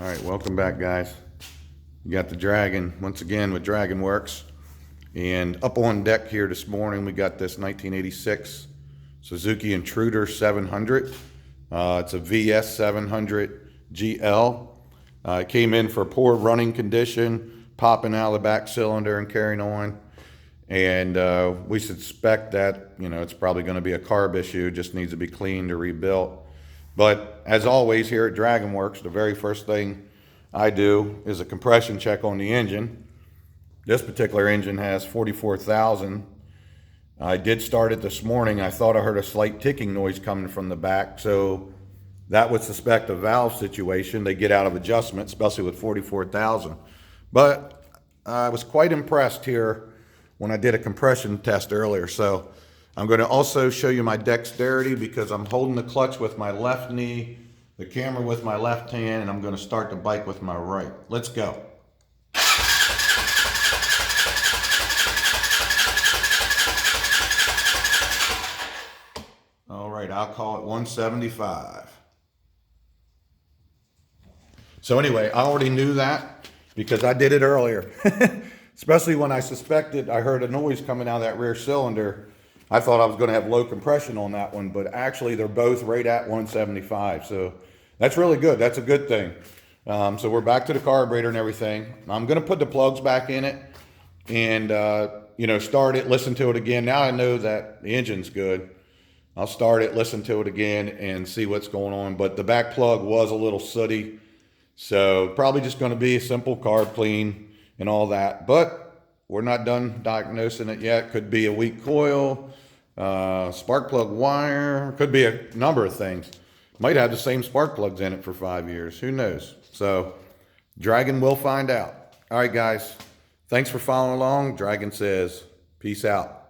All right, welcome back, guys. You got the Dragon once again with Dragon Worx, and up on deck here this morning we got this 1986 Suzuki Intruder 700. It's a VS 700 GL. It came in for poor running condition, popping out of the back cylinder and carrying on. And we suspect that it's probably going to be a carb issue, just needs to be cleaned or rebuilt. But as always here at Dragon Worx, the very first thing I do is a compression check on the engine. This particular engine has 44,000. I did start it this morning. I thought I heard a slight ticking noise coming from the back, so that would suspect a valve situation. They get out of adjustment, especially with 44,000. But I was quite impressed here when I did a compression test earlier. So I'm going to also show you my dexterity because I'm holding the clutch with my left knee, the camera with my left hand, and I'm going to start the bike with my right. Let's go. All right, I'll call it 175. So anyway, I already knew that because I did it earlier. Especially when I suspected I heard a noise coming out of that rear cylinder. I thought I was going to have low compression on that one, but actually they're both right at 175. So that's really good. That's a good thing. So we're back to the carburetor and everything. I'm going to put the plugs back in it and, start it, listen to it again. Now I know that the engine's good. I'll start it, listen to it again and see what's going on. But the back plug was a little sooty. So probably just going to be a simple carb clean and all that. But we're not done diagnosing it yet. Could be a weak coil, spark plug wire, could be a number of things. Might have the same spark plugs in it for 5 years. Who knows? So Dragon will find out. All right, guys. Thanks for following along. Dragon says, peace out.